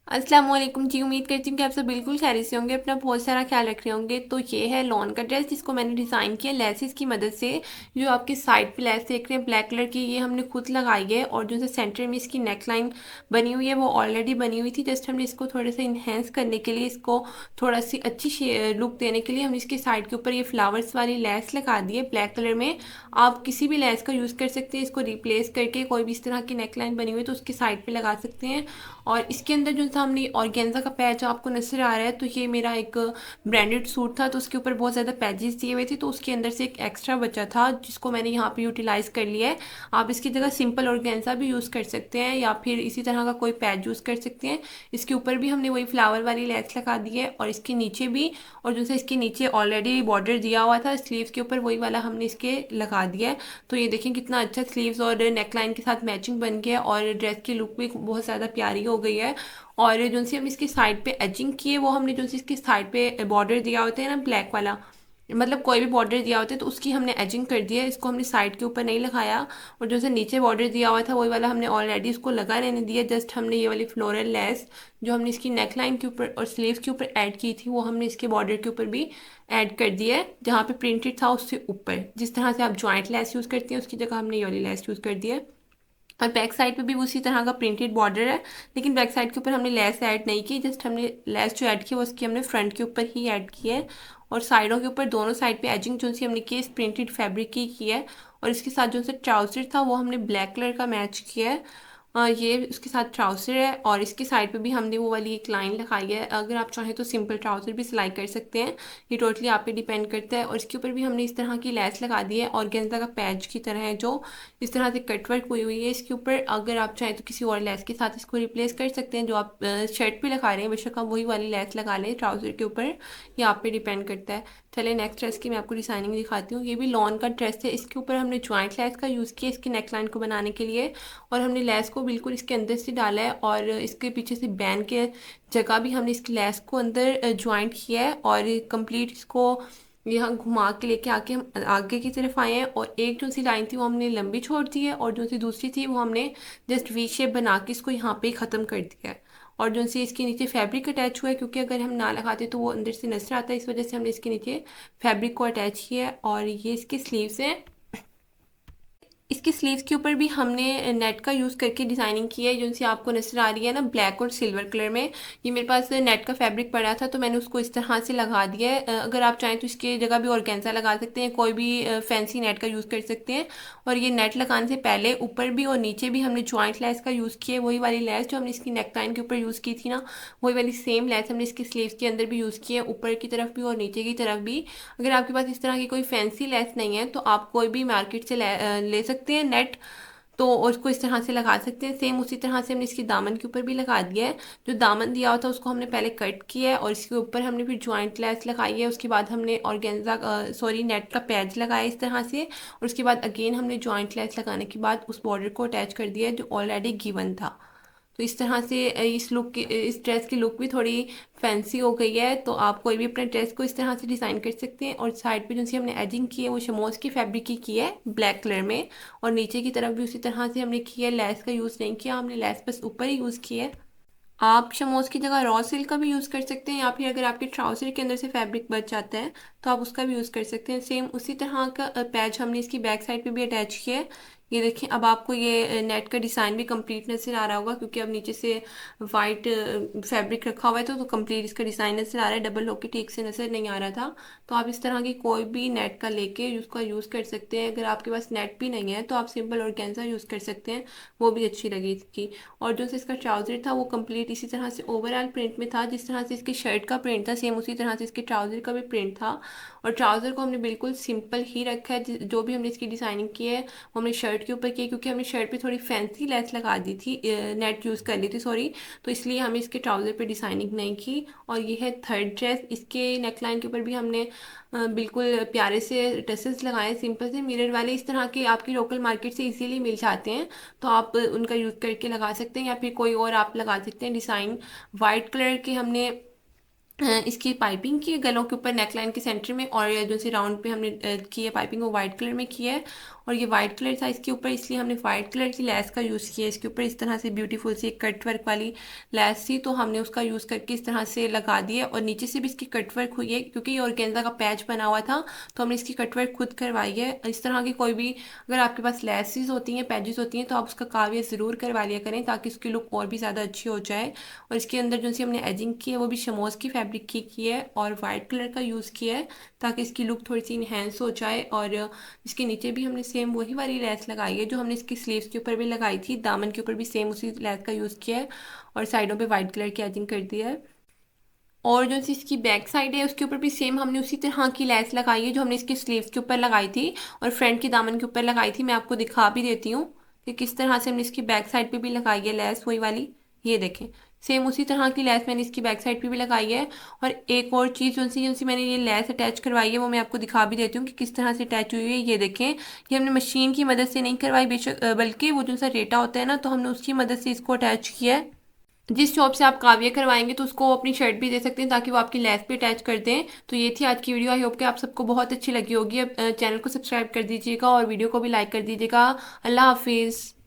अस्सलाम वालेकुम जी। उम्मीद करती हूँ कि आप सब बिल्कुल खैरियत से होंगे, अपना बहुत सारा ख्याल रख रहे होंगे। तो ये है लॉन का ड्रेस जिसको मैंने डिज़ाइन किया लेसेस की मदद से। जो आपके साइड पे लेस देख रहे हैं ब्लैक कलर की, ये हमने खुद लगाई है। और जो से सेंटर में इसकी नेक लाइन बनी हुई है वो ऑलरेडी बनी हुई थी। जस्ट हमने इसको थोड़ा सा इन्हेंस करने के लिए, इसको थोड़ा सी अच्छी लुक देने के लिए हम इसके साइड के ऊपर ये फ्लावर्स वाली लेस लगा दी है ब्लैक कलर में। आप किसी भी लेस का यूज़ कर सकते हैं, इसको रिप्लेस करके कोई भी इस तरह की नेक लाइन बनी हुई है तो उसके साइड पे लगा सकते हैं। और इसके अंदर जो सामने ऑर्गेन्जा का पैच आपको नजर आ रहा है, तो ये मेरा एक ब्रांडेड सूट था तो उसके ऊपर बहुत ज़्यादा पैचेस दिए हुए थे, तो उसके अंदर से एक एक्स्ट्रा बचा था जिसको मैंने यहाँ पे यूटिलाइज़ कर लिया है। आप इसकी जगह सिंपल ऑर्गेन्जा भी यूज़ कर सकते हैं या फिर इसी तरह का कोई पैच यूज़ कर सकते हैं। इसके ऊपर भी हमने वही फ्लावर वाली लेस लगा दी है और इसके नीचे भी। और जो इसके नीचे ऑलरेडी बॉर्डर दिया हुआ था स्लीव्स के ऊपर, वही वाला हमने इसके लगा दिया है। तो ये देखें कितना अच्छा स्लीव्स और नेकलाइन के साथ मैचिंग बन गया और ड्रेस की लुक भी बहुत ज़्यादा प्यारी हो गई है। और जो सी हम इसके साइड पे एजिंग किए, वो हमने जो सी इसके साइड पे बॉर्डर दिया होता है ना ब्लैक वाला, मतलब कोई भी बॉर्डर दिया होता है तो उसकी हमने एजिंग कर दिया है, इसको हमने साइड के ऊपर नहीं लगाया। और जो से नीचे बॉर्डर दिया हुआ था वही वाला हमने ऑलरेडी इसको लगा रहने दिया। जस्ट हमने ये वाली फ्लोरल लेस जो हमने इसकी नेक लाइन के ऊपर और स्लीव्स के ऊपर ऐड की थी, वो हमने इसके बॉर्डर के ऊपर भी ऐड कर दिया है। जहाँ पे प्रिंटेड था उससे ऊपर, जिस तरह से आप ज्वाइंट लेस यूज़ करते हैं उसकी जगह हमने ये वाली लेस यूज़ कर दिया है। और बैक साइड पे भी उसी तरह का प्रिंटेड बॉर्डर है, लेकिन बैक साइड के ऊपर हमने लेस ऐड नहीं की। जस्ट हमने लेस जो ऐड की वो उसकी हमने फ्रंट के ऊपर ही ऐड की है। और साइडों के ऊपर दोनों साइड पे एजिंग जो सी हमने की इस प्रिंटेड फैब्रिक की है। और इसके साथ जो से ट्राउजर था वो हमने ब्लैक कलर का मैच किया है। ये उसके साथ ट्राउज़र है और इसके साइड पे भी हमने वो वाली एक लाइन लगाई है। अगर आप चाहें तो सिंपल ट्राउज़र भी सिलाई कर सकते हैं, ये टोटली आप पे डिपेंड करता है। और इसके ऊपर भी हमने इस तरह की लेस लगा दी है और गेंदा का पैच की तरह है जो इस तरह से कटवर्क हुई हुई है इसके ऊपर। अगर आप चाहें तो किसी और लेस के साथ इसको रिप्लेस कर सकते हैं। जो आप शर्ट पे लगा रहे हैं बेशक आप वही वाली लेस लगा लें ट्राउज़र के ऊपर, ये आप पे डिपेंड करता है। चलिए नेक्स्ट ड्रेस की मैं आपको डिज़ाइनिंग दिखाती हूँ। ये भी लॉन का ड्रेस है, इसके ऊपर हमने ज्वाइंट लेस का यूज़ किया इसकी नेकलाइन को बनाने के लिए। और हमने लेस को बिल्कुल इसके अंदर से डाला है और इसके पीछे से बैन के जगह भी हमने इसकी लेस को अंदर ज्वाइंट किया है। और कंप्लीट इसको यहाँ घुमा के लेके आके हम आगे की तरफ आए हैं। और एक जो सी लाइन थी वो हमने लंबी छोड़ दी है और जो सी दूसरी थी वो हमने जस्ट वी शेप बना के इसको यहाँ पे ख़त्म कर दिया है। और जो सी इसके नीचे फैब्रिक अटैच हुआ है, क्योंकि अगर हम ना लगाते तो वो अंदर से नजर आता है, इस वजह से हमने इसके नीचे फैब्रिक को अटैच किया है। और ये इसके स्लीव्स हैं। इसके स्लीव्स के ऊपर भी हमने नेट का यूज़ करके डिज़ाइनिंग की है, जो सी आपको नजर आ रही है ना ब्लैक और सिल्वर कलर में। ये मेरे पास नेट का फैब्रिक पड़ा था तो मैंने उसको इस तरह से लगा दिया है। अगर आप चाहें तो इसकी जगह भी ऑर्गेन्जा लगा सकते हैं, कोई भी फैंसी नेट का यूज़ कर सकते हैं। और ये नेट लगाने से पहले ऊपर भी और नीचे भी हमने ज्वाइंट लेस का यूज़ किया है, वही वाली लेस जो हमने इसकी नेक लाइन के ऊपर यूज़ की थी ना, वही वाली सेम लेस हमने इसकी स्लीव्स के अंदर भी यूज़ की है, ऊपर की तरफ भी और नीचे की तरफ भी। अगर आपके पास इस तरह की कोई फैंसी लेस नहीं है तो आप कोई भी मार्केट से ले सकते हैं नेट, तो उसको इस तरह से लगा सकते हैं। सेम उसी तरह से हमने इसकी दामन के ऊपर भी लगा दिया है। जो दामन दिया हुआ था उसको हमने पहले कट किया है और इसके ऊपर हमने फिर ज्वाइंट लेस लगाई है। उसके बाद हमने ऑर्गेन्जा सॉरी नेट का पैच लगाया इस तरह से। और उसके बाद अगेन हमने ज्वाइंट लेस लगाने के बाद उस बॉर्डर को अटैच कर दिया जो ऑलरेडी गिवन था। तो इस तरह से इस लुक की, इस ड्रेस की लुक भी थोड़ी फैंसी हो गई है। तो आप कोई भी अपने ड्रेस को इस तरह से डिज़ाइन कर सकते हैं। और साइड पे जो सी हमने एजिंग की है वो शमोज की फैब्रिक की है ब्लैक कलर में। और नीचे की तरफ भी उसी तरह से हमने की है, लेस का यूज़ नहीं किया, हमने लेस बस ऊपर ही यूज़ की है। आप शमोज की जगह रॉ सिल्क का भी यूज़ कर सकते हैं, या फिर अगर आपके ट्राउज़र के अंदर से फैब्रिक बच जाता है तो आप उसका भी यूज़ कर सकते हैं। सेम उसी तरह का पैच हमने इसकी बैक साइड पे भी अटैच किया है। ये देखिए अब आपको ये नेट का डिज़ाइन भी कंप्लीट नज़र आ रहा होगा, क्योंकि अब नीचे से वाइट फैब्रिक रखा हुआ है तो कंप्लीट इसका डिज़ाइन नज़र आ रहा है, डबल होके ठीक से नज़र नहीं आ रहा था। तो आप इस तरह की कोई भी नेट का लेके उसका यूज़ कर सकते हैं। अगर आपके पास नेट भी नहीं है तो आप सिंपल ऑर्गेन्जा यूज़ कर सकते हैं, वो भी अच्छी लगी इसकी। और जो इसका ट्राउज़र था वो कंप्लीट इसी तरह से ओवरऑल प्रिंट में था, जिस तरह से इसकी शर्ट का प्रिंट था सेम उसी तरह से इसके ट्राउज़र का भी प्रिंट था। और ट्राउज़र को हमने बिल्कुल सिंपल ही रखा है, जो भी हमने इसकी डिज़ाइनिंग की है वो हमने शर्ट के ऊपर की है, क्योंकि हमने शर्ट पे थोड़ी फैंसी लेस लगा दी थी, नेट यूज़ कर ली थी सॉरी, तो इसलिए हमें इसके ट्राउज़र पे डिज़ाइनिंग नहीं की। और ये है थर्ड ड्रेस, इसके नेकलाइन के ऊपर भी हमने बिल्कुल प्यारे से टसेस लगाए सिंपल से मिरर वाले, इस तरह के आपकी लोकल मार्केट से इजीली मिल जाते हैं, तो आप उनका यूज़ करके लगा सकते हैं। या फिर कोई और आप लगा सकते हैं डिज़ाइन। वाइट कलर के हमने इसकी पाइपिंग की है गलों के ऊपर नेकलाइन के सेंटर में, और जो से राउंड पे हमने की है पाइपिंग वो वाइट कलर में की है। और ये वाइट कलर था इसके ऊपर, इसलिए हमने वाइट कलर की लेस का यूज़ किया। इसके ऊपर इस तरह से ब्यूटीफुल सी एक कट वर्क वाली लेस थी, तो हमने उसका यूज़ करके इस तरह से लगा दिया। और नीचे से भी इसकी कट वर्क हुई है, क्योंकि ये ऑर्गेन्जा का पैच बना हुआ था तो हमने इसकी कट वर्क खुद करवाई है। इस तरह की कोई भी अगर आपके पास लेसेस होती हैं, पैजेस होती हैं, तो आप उसका काविया ज़रूर करवा लिया करें ताकि उसकी लुक और भी ज़्यादा अच्छी हो जाए। और इसके अंदर जो सी हमने एजिंग की है वो भी शमोज की फैब्रिक की है और वाइट कलर का यूज़ किया है ताकि इसकी लुक थोड़ी सी इन्हेंस हो जाए। और इसके नीचे भी हमने सेम वही वाली लेस लगाई है जो हमने इसकी स्लीव्स के ऊपर भी लगाई थी, दामन के ऊपर भी सेम उसी लेस का यूज़ किया है और साइडों पे वाइट कलर की एजिंग कर दी है। और जो सी इसकी बैक साइड है उसके ऊपर भी सेम हमने उसी तरह की लेस लगाई है जो हमने इसकी स्लीव्स के ऊपर लगाई थी और फ्रंट की दामन के ऊपर लगाई थी। मैं आपको दिखा भी देती हूँ कि किस तरह से हमने इसकी बैक साइड पे भी लगाई है लेस वही वाली। ये देखें, सेम उसी तरह की लेस मैंने इसकी बैक साइड पे भी लगाई है। और एक और चीज़ जो सी मैंने ये लेस अटैच करवाई है वो मैं आपको दिखा भी देती हूँ कि किस तरह से अटैच हुई है। ये देखें, ये हमने मशीन की मदद से नहीं करवाई बेशक, बल्कि वो जो सा रेटा होता है ना, तो हमने उसकी मदद से इसको अटैच किया है। जिस शॉप से आप काव्य करवाएंगे तो उसको अपनी शर्ट भी दे सकते हैं ताकि वो आपकी लेस पे अटैच कर दें। तो ये थी आज की वीडियो, आई होप कि आप सबको बहुत अच्छी लगी होगी। अब चैनल को सब्सक्राइब कर दीजिएगा और वीडियो को भी लाइक कर दीजिएगा। अल्लाह हाफिज़।